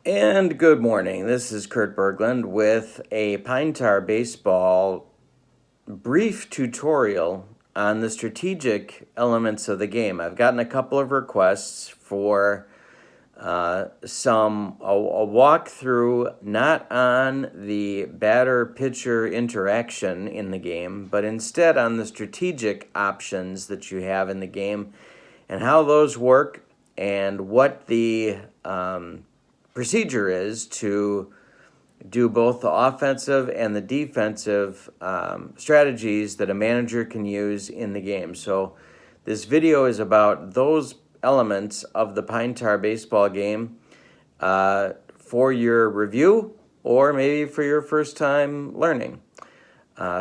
And good morning. This is Kurt Berglund with a Pine Tar Baseball brief tutorial on the strategic elements of the game. I've gotten a couple of requests for a walkthrough not on the batter-pitcher interaction in the game, but instead on the strategic options that you have in the game and how those work and what the procedure is to do both the offensive and the defensive strategies that a manager can use in the game. So this video is about those elements of the Pine Tar baseball game for your review or maybe for your first time learning.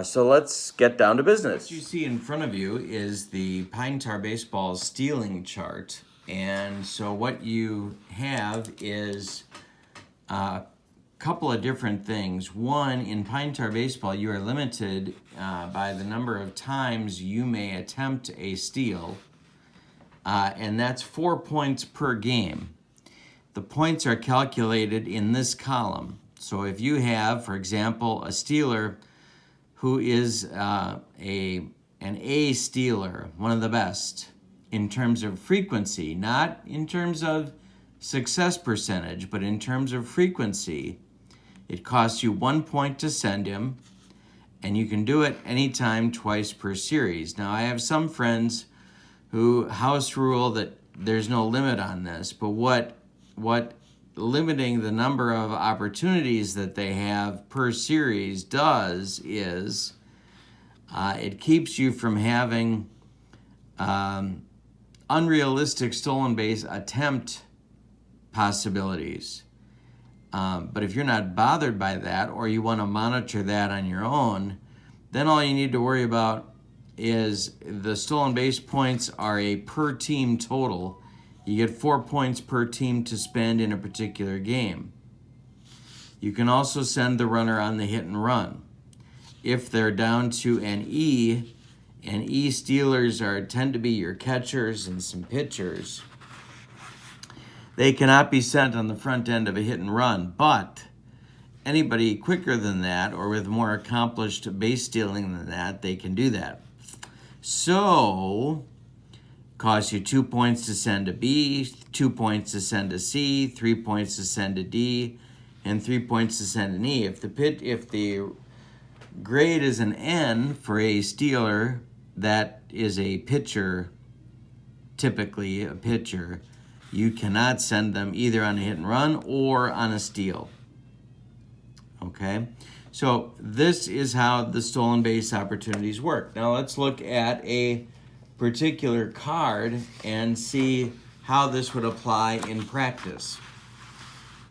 So let's get down to business. What you see in front of you is the Pine Tar baseball stealing chart. And so what you have is a couple of different things. One, in Pine Tar baseball, you are limited by the number of times you may attempt a steal, and that's 4 points per game. The points are calculated in this column. So if you have, for example, a stealer who is an A stealer, one of the best, in terms of frequency, not in terms of success percentage, but in terms of frequency, it costs you 1 point to send him, and you can do it anytime, twice per series. Now, I have some friends who house rule that there's no limit on this, but what limiting the number of opportunities that they have per series does is it keeps you from having unrealistic stolen base attempt possibilities. But if you're not bothered by that, or you want to monitor that on your own, then all you need to worry about is the stolen base points are a per team total. You get 4 points per team to spend in a particular game. You can also send the runner on the hit and run. If they're down to an E, and E stealers tend to be your catchers and some pitchers, they cannot be sent on the front end of a hit and run, but anybody quicker than that or with more accomplished base stealing than that, they can do that. So, costs you 2 points to send a B, 2 points to send a C, 3 points to send a D, and 3 points to send an E. If the grade is an N for a stealer, that is a pitcher, typically a pitcher, you cannot send them either on a hit and run or on a steal. Okay? So this is how the stolen base opportunities work. Now let's look at a particular card and see how this would apply in practice.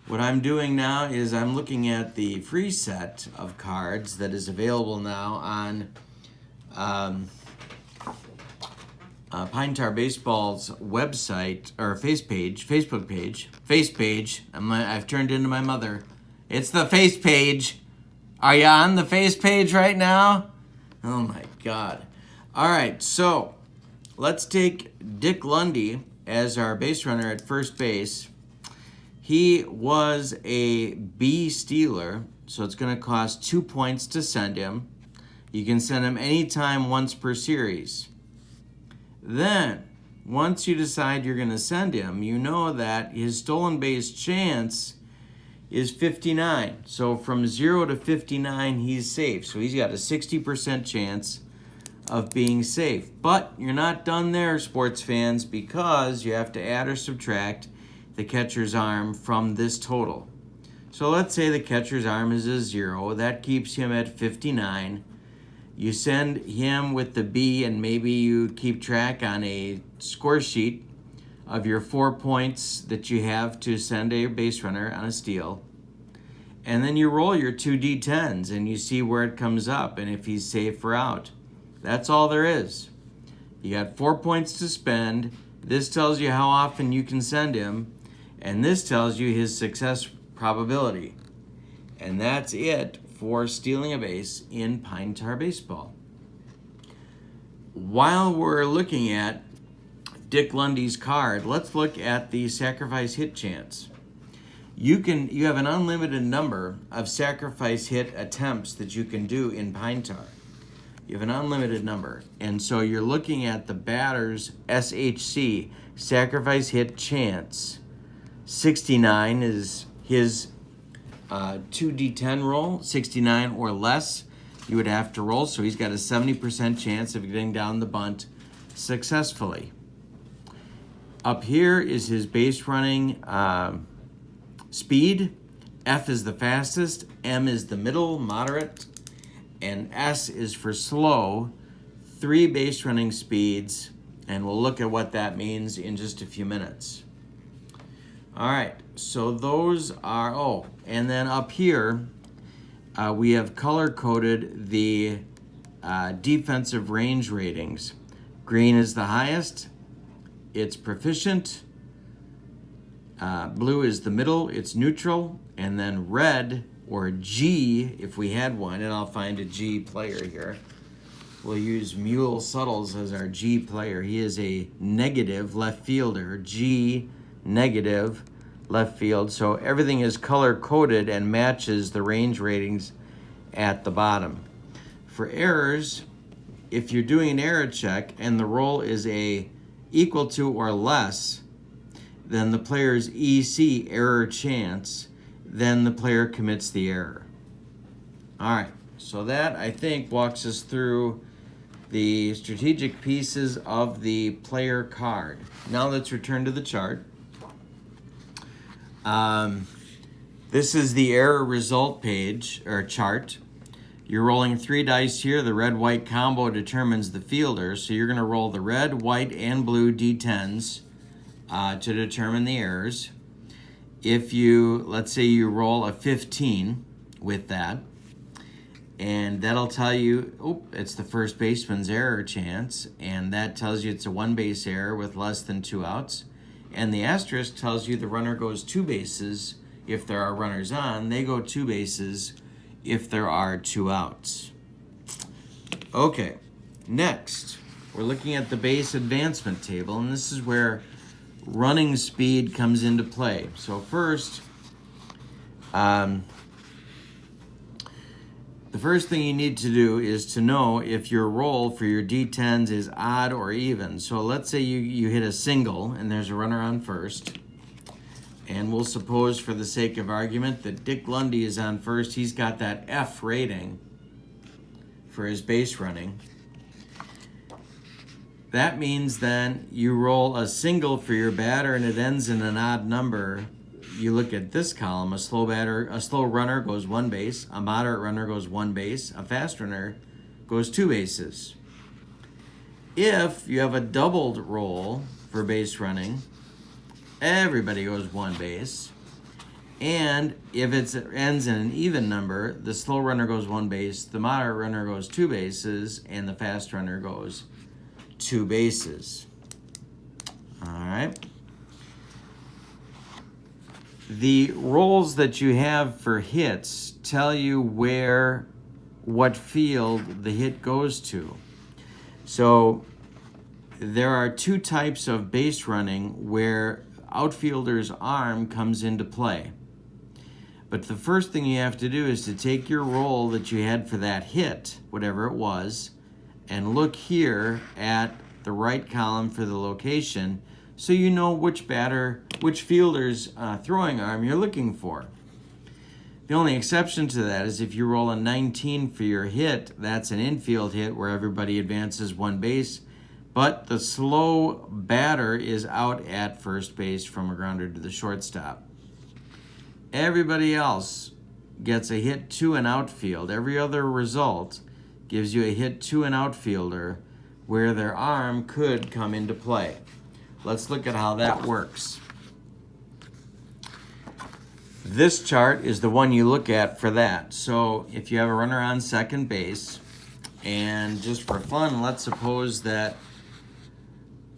What I'm doing now is I'm looking at the free set of cards that is available now on Pine Tar Baseball's website or Facebook page. I've turned into my mother. It's the face page. Are you on the face page right now? Oh my God. All right, so let's take Dick Lundy as our base runner at first base. He was a B stealer, so it's going to cost 2 points to send him. You can send him anytime, once per series. Then, once you decide you're going to send him, you know that his stolen base chance is 59. So from 0 to 59, he's safe. So he's got a 60% chance of being safe. But you're not done there, sports fans, because you have to add or subtract the catcher's arm from this total. So let's say the catcher's arm is a 0. That keeps him at 59. You send him with the B, and maybe you keep track on a score sheet of your 4 points that you have to send a base runner on a steal. And then you roll your 2 D10s, and you see where it comes up and if he's safe or out. That's all there is. You got 4 points to spend. This tells you how often you can send him, and this tells you his success probability. And that's it for stealing a base in Pine Tar Baseball. While we're looking at Dick Lundy's card, let's look at the sacrifice hit chance. You have an unlimited number of sacrifice hit attempts that you can do in Pine Tar. You have an unlimited number. And so you're looking at the batter's SHC, sacrifice hit chance. 69 is his 2d10 roll. 69 or less you would have to roll. So he's got a 70% chance of getting down the bunt successfully. Up here is his base running speed. F is the fastest, M is the middle, moderate, and S is for slow. 3 base running speeds, and we'll look at what that means in just a few minutes. All right, so those are, and then up here, we have color-coded the defensive range ratings. Green is the highest, it's proficient. Blue is the middle, it's neutral, and then red, or G, if we had one, and I'll find a G player here. We'll use Mule Suttles as our G player. He is a negative left fielder, G, negative left field. So everything is color-coded and matches the range ratings at the bottom. For errors, if you're doing an error check and the roll is a equal to or less than the player's EC, error chance, then the player commits the error. All right, so that, I think, walks us through the strategic pieces of the player card. Now let's return to the chart. This is the error result page, or chart. You're rolling 3 dice here. The red-white combo determines the fielder, so you're going to roll the red, white, and blue D10s to determine the errors. If you, let's say you roll a 15 with that, and that'll tell you, it's the first baseman's error chance, and that tells you it's a 1 base error with less than 2 outs. And the asterisk tells you the runner goes 2 bases if there are runners on. They go 2 bases if there are 2 outs. Okay, next, we're looking at the base advancement table, and this is where running speed comes into play. So first, the first thing you need to do is to know if your roll for your D10s is odd or even. So let's say you hit a single and there's a runner on first. And we'll suppose, for the sake of argument, that Dick Lundy is on first. He's got that F rating for his base running. That means then you roll a single for your batter and it ends in an odd number. You look at this column, a slow runner goes 1 base, a moderate runner goes 1 base, a fast runner goes 2 bases. If you have a doubled roll for base running, everybody goes 1 base. And if it ends in an even number, the slow runner goes 1 base, the moderate runner goes 2 bases, and the fast runner goes 2 bases. All right. The rolls that you have for hits tell you what field the hit goes to. So there are 2 types of base running where outfielder's arm comes into play. But the first thing you have to do is to take your roll that you had for that hit, whatever it was, and look here at the right column for the location so you know which fielder's throwing arm you're looking for. The only exception to that is if you roll a 19 for your hit, that's an infield hit where everybody advances 1 base, but the slow batter is out at first base from a grounder to the shortstop. Everybody else gets a hit to an outfield. Every other result gives you a hit to an outfielder where their arm could come into play. Let's look at how that works. This chart is the one you look at for that. So if you have a runner on second base, and just for fun, let's suppose that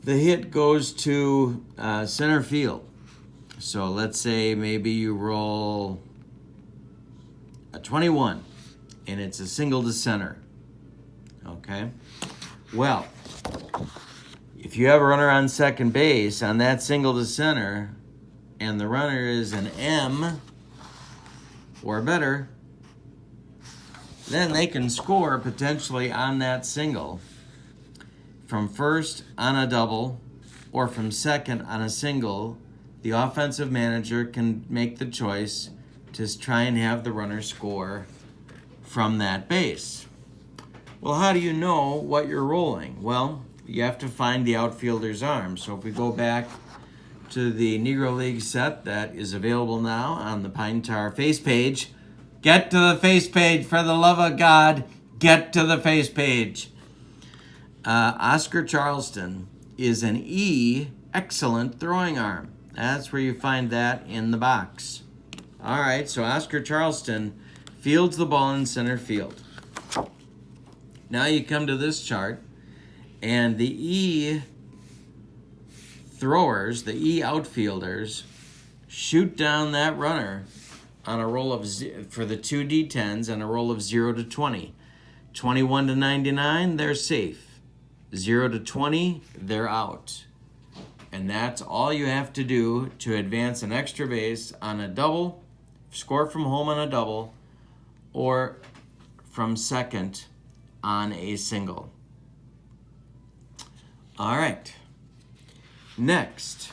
the hit goes to center field. So let's say maybe you roll a 21 and it's a single to center. Okay? Well, if you have a runner on second base, on that single to center, and the runner is an M or better, then they can score potentially on that single from first on a double or from second on a single. The offensive manager can make the choice to try and have the runner score from that base. Well, how do you know what you're rolling? Well, you have to find the outfielder's arm. So if we go back to the Negro League set that is available now on the Pine Tar face page, get to the face page, for the love of God, get to the face page. Oscar Charleston is an E, excellent throwing arm. That's where you find that in the box. All right, so Oscar Charleston fields the ball in center field. Now you come to this chart, and the E throwers, the E outfielders, shoot down that runner on a roll of for the 2 D10s and a roll of 0 to 20. 21 to 99, they're safe. 0 to 20, they're out. And that's all you have to do to advance an extra base on a double, score from home on a double, or from second on a single. All right. Next,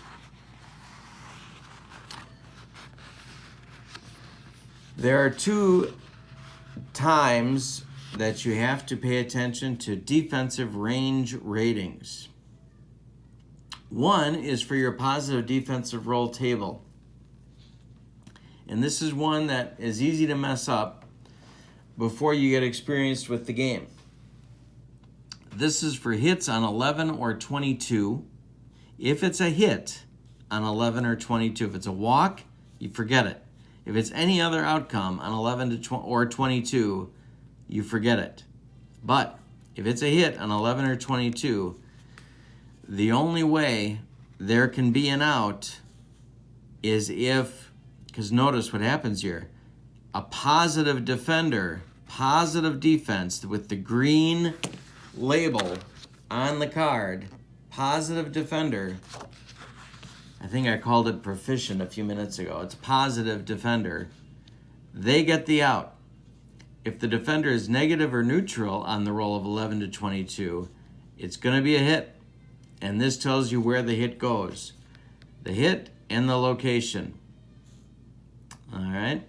there are 2 times that you have to pay attention to defensive range ratings. One is for your positive defensive roll table. And this is one that is easy to mess up before you get experienced with the game. This is for hits on 11 or 22. If it's a hit on 11 or 22, if it's a walk, you forget it. If it's any other outcome on 11 or 22, you forget it. But if it's a hit on 11 or 22, the only way there can be an out is if, because notice what happens here, a positive defender, positive defense with the green label on the card, positive defender, I think I called it proficient a few minutes ago. It's positive defender. They get the out. If the defender is negative or neutral on the roll of 11 to 22, it's going to be a hit. And this tells you where the hit goes. The hit and the location. All right.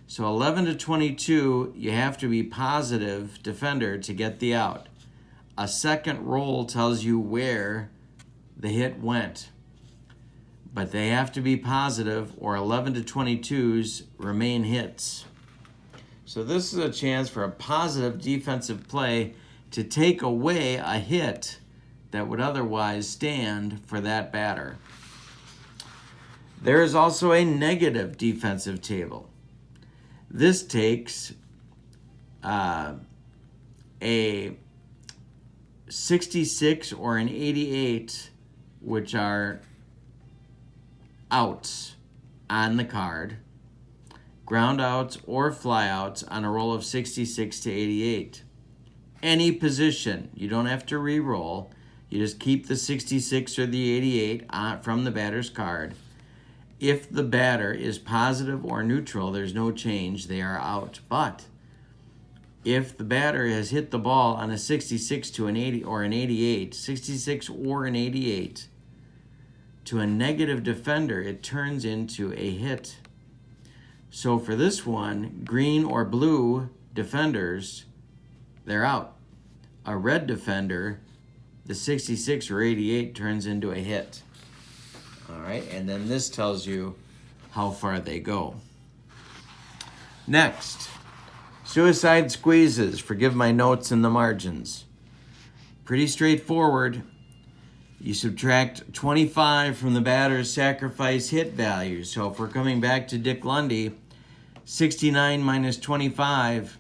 So 11 to 22, you have to be positive defender to get the out. A second roll tells you where the hit went. But they have to be positive, or 11 to 22s remain hits. So this is a chance for a positive defensive play to take away a hit that would otherwise stand for that batter. There is also a negative defensive table. This takes a 66 or an 88, which are outs on the card, ground outs or fly outs on a roll of 66 to 88. Any position, you don't have to re-roll. You just keep the 66 or the 88 from the batter's card. If the batter is positive or neutral, there's no change, they are out. But if the batter has hit the ball on a 66 to an 80 or an 88, 66 or an 88, to a negative defender, it turns into a hit. So for this one, green or blue defenders, they're out. A red defender, the 66 or 88 turns into a hit. All right, and then this tells you how far they go. Next, suicide squeezes. Forgive my notes in the margins. Pretty straightforward. You subtract 25 from the batter's sacrifice hit value. So if we're coming back to Dick Lundy, 69 minus 25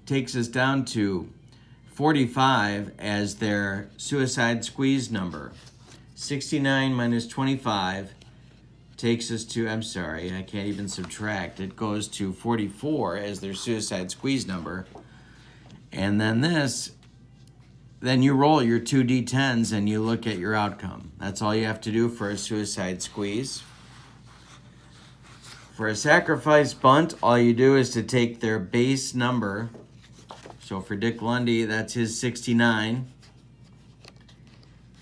takes us down to 45 as their suicide squeeze number. 69 minus 25 takes us to, I'm sorry, I can't even subtract. It goes to 44 as their suicide squeeze number. And then this, then you roll your 2 D10s and you look at your outcome. That's all you have to do for a suicide squeeze. For a sacrifice bunt, all you do is to take their base number. So for Dick Lundy, that's his 69.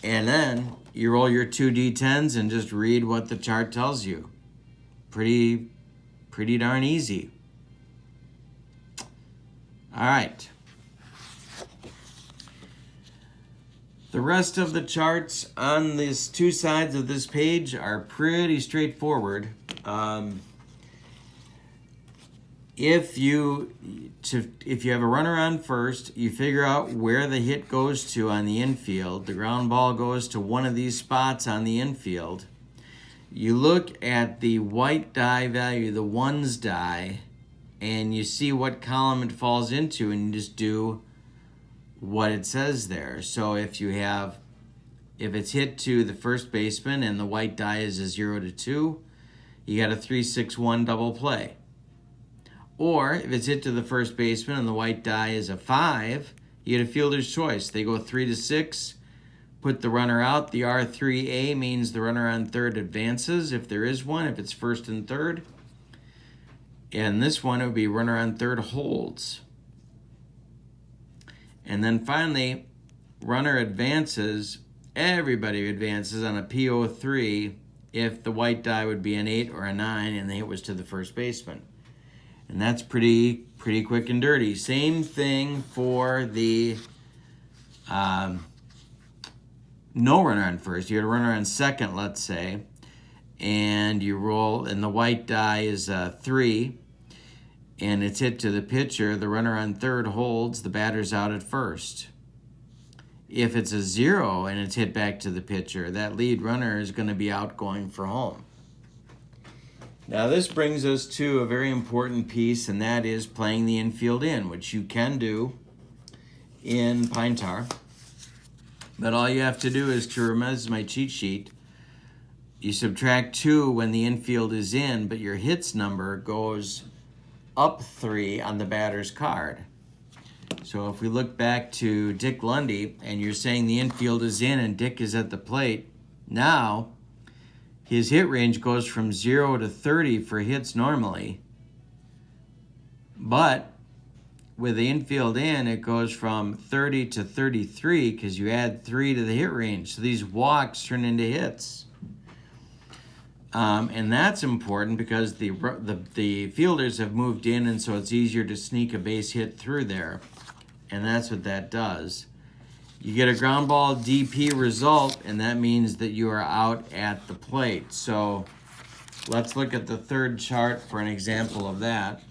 And then you roll your 2d10s and just read what the chart tells you. Pretty darn easy. All right. The rest of the charts on these two sides of this page are pretty straightforward. If you have a runner on first, you figure out where the hit goes to on the infield. The ground ball goes to one of these spots on the infield. You look at the white die value, the ones die, and you see what column it falls into, and you just do what it says there. So if it's hit to the first baseman and the white die is a 0 to 2, you got a 3-6-1 double play. Or if it's hit to the first baseman and the white die is a 5, you get a fielder's choice. They go 3 to 6, put the runner out. The R3A means the runner on third advances if there is one, if it's first and third. And this one, it would be runner on third holds. And then finally, runner advances. Everybody advances on a PO3 if the white die would be an 8 or a 9 and the hit was to the first baseman. And that's pretty quick and dirty. Same thing for the no runner on first. You had a runner on second, let's say, and you roll, and the white die is a 3, and it's hit to the pitcher. The runner on third holds. The batter's out at first. If it's a 0 and it's hit back to the pitcher, that lead runner is going to be out going for home. Now this brings us to a very important piece, and that is playing the infield in, which you can do in Pine Tar. But all you have to do is to remember, this is my cheat sheet, you subtract 2 when the infield is in, but your hits number goes up 3 on the batter's card. So if we look back to Dick Lundy, and you're saying the infield is in and Dick is at the plate, now his hit range goes from 0 to 30 for hits normally. But with the infield in, it goes from 30 to 33 because you add 3 to the hit range. So these walks turn into hits. And that's important because the fielders have moved in, and so it's easier to sneak a base hit through there. And that's what that does. You get a ground ball DP result, and that means that you are out at the plate. So let's look at the third chart for an example of that.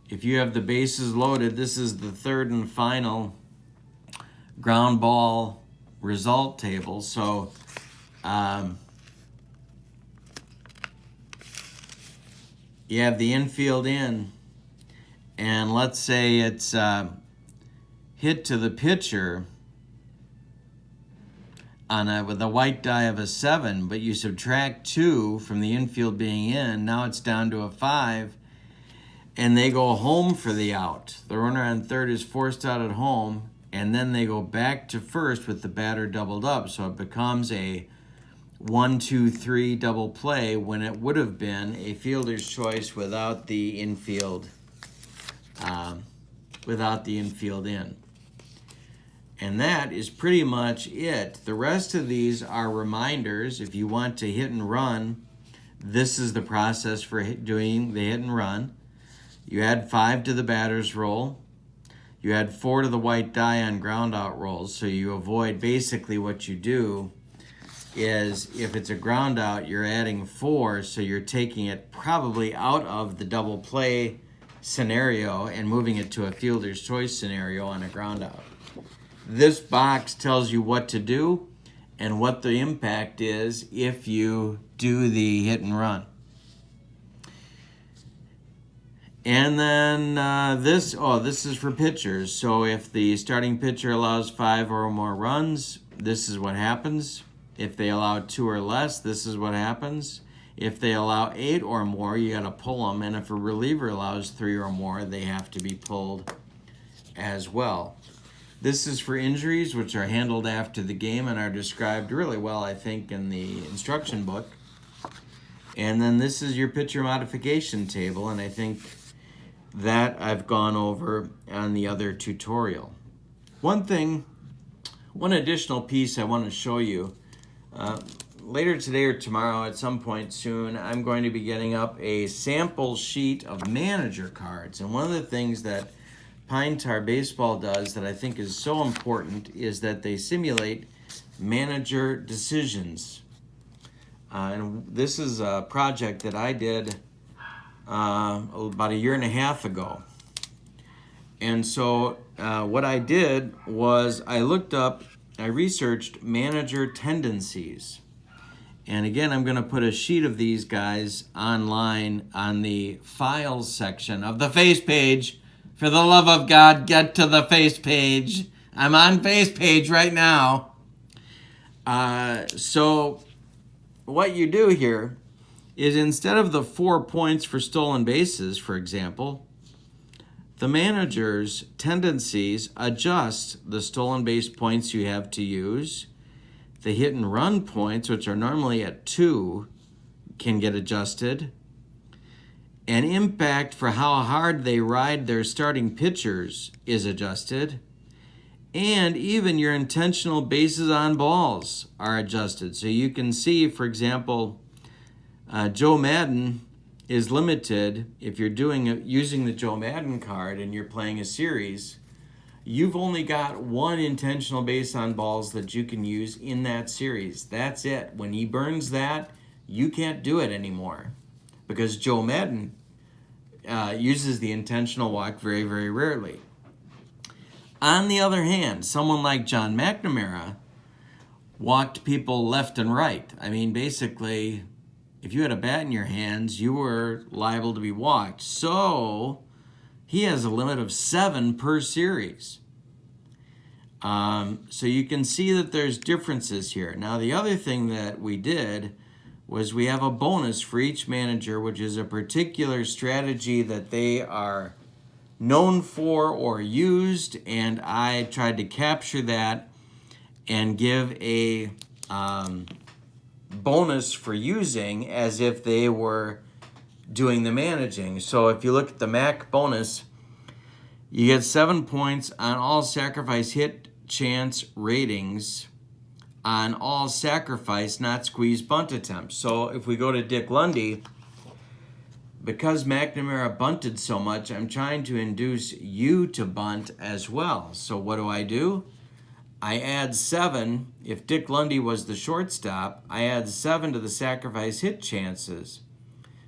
If you have the bases loaded, this is the third and final ground ball result table. So you have the infield in, and let's say it's hit to the pitcher with a white die of a 7, but you subtract 2 from the infield being in, now it's down to a 5, and they go home for the out. The runner on third is forced out at home, and then they go back to first with the batter doubled up, so it becomes a 1-2-3 double play when it would have been a fielder's choice without the infield in. And that is pretty much it. The rest of these are reminders. If you want to hit and run, this is the process for doing the hit and run. You add 5 to the batter's roll. You add 4 to the white die on ground out rolls. So you avoid, basically what you do is if it's a ground out, you're adding 4. So you're taking it probably out of the double play scenario and moving it to a fielder's choice scenario on a ground out. This box tells you what to do and what the impact is if you do the hit and run. And then this is for pitchers. So if the starting pitcher allows 5 or more runs, this is what happens. If they allow 2 or less, this is what happens. If they allow 8 or more, you got to pull them. And if a reliever allows 3 or more, they have to be pulled as well. This is for injuries, which are handled after the game and are described really well, I think, in the instruction book. And then this is your pitcher modification table, and I think that I've gone over on the other tutorial. One additional piece I want to show you, later today or tomorrow at some point soon, I'm going to be getting up a sample sheet of manager cards. And one of the things that Pine Tar Baseball does that I think is so important is that they simulate manager decisions. And this is a project that I did about a year and a half ago. And so what I did was I researched manager tendencies. And again, I'm going to put a sheet of these guys online on the files section of the face page. For the love of God, get to the face page. I'm on face page right now. So what you do here is instead of the 4 points for stolen bases, for example, the manager's tendencies adjust the stolen base points you have to use. The hit and run points, which are normally at 2, can get adjusted. And impact for how hard they ride their starting pitchers is adjusted. And even your intentional bases on balls are adjusted. So you can see, for example, Joe Madden is limited. If you're using the Joe Madden card and you're playing a series, you've only got 1 intentional base on balls that you can use in that series. That's it. When he burns that, you can't do it anymore because Joe Madden uses the intentional walk very, very rarely. On the other hand, someone like John McNamara walked people left and right. I mean, basically, if you had a bat in your hands, you were liable to be walked. So he has a limit of 7 per series. So you can see that there's differences here. Now, the other thing that we did was we have a bonus for each manager, which is a particular strategy that they are known for or used, and I tried to capture that and give a bonus for using as if they were doing the managing. So if you look at the MAC bonus, you get 7 points on all sacrifice hit chance ratings on all sacrifice not squeeze bunt attempts. So if we go to Dick Lundy, because McNamara bunted so much, I'm trying to induce you to bunt as well. So what do? I add 7. If Dick Lundy was the shortstop, I add 7 to the sacrifice hit chances.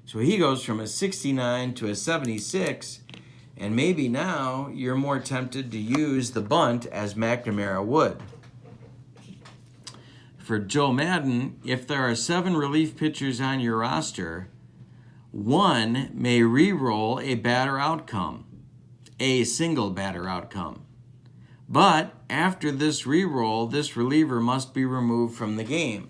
So he goes from a 69 to a 76, and maybe now you're more tempted to use the bunt as McNamara would. For Joe Madden, if there are 7 relief pitchers on your roster, 1 may re-roll a batter outcome, a single batter outcome. But after this re-roll, this reliever must be removed from the game.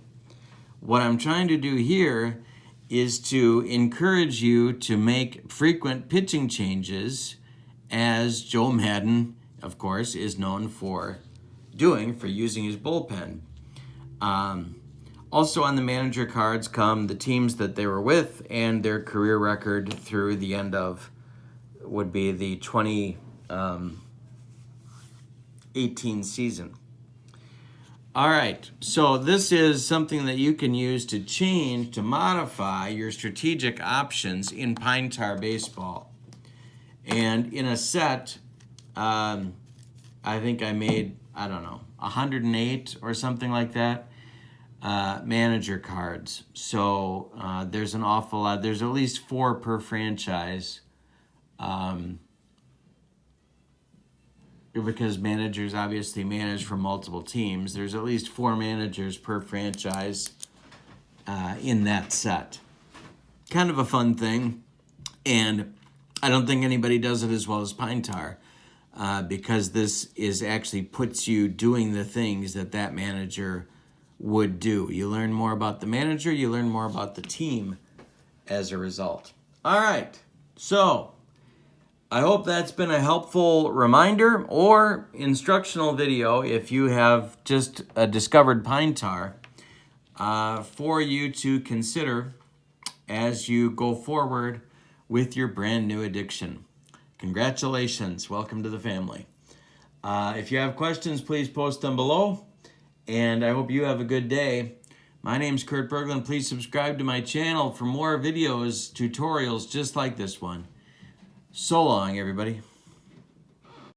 What I'm trying to do here is to encourage you to make frequent pitching changes, as Joe Madden, of course, is known for doing, for using his bullpen. Also on the manager cards come the teams that they were with and their career record through the end of, would be the 2018 season. All right, so this is something that you can use to change, to modify your strategic options in Pine Tar Baseball. And in a set, I think I made, 108 or something like that. Manager cards. So there's an awful lot. There's at least 4 per franchise, because managers obviously manage for multiple teams. There's at least 4 managers per franchise in that set. Kind of a fun thing, and I don't think anybody does it as well as Pine Tar, because this is actually puts you doing the things that manager would do. You learn more about the manager, you learn more about the team as a result. All right, so I hope that's been a helpful reminder or instructional video if you have just discovered Pine Tar for you to consider as you go forward with your brand new addiction. Congratulations. Welcome to the family. If you have questions, please post them below. And I hope you have a good day. My name's Kurt Berglund. Please subscribe to my channel for more videos, tutorials just like this one. So long, everybody.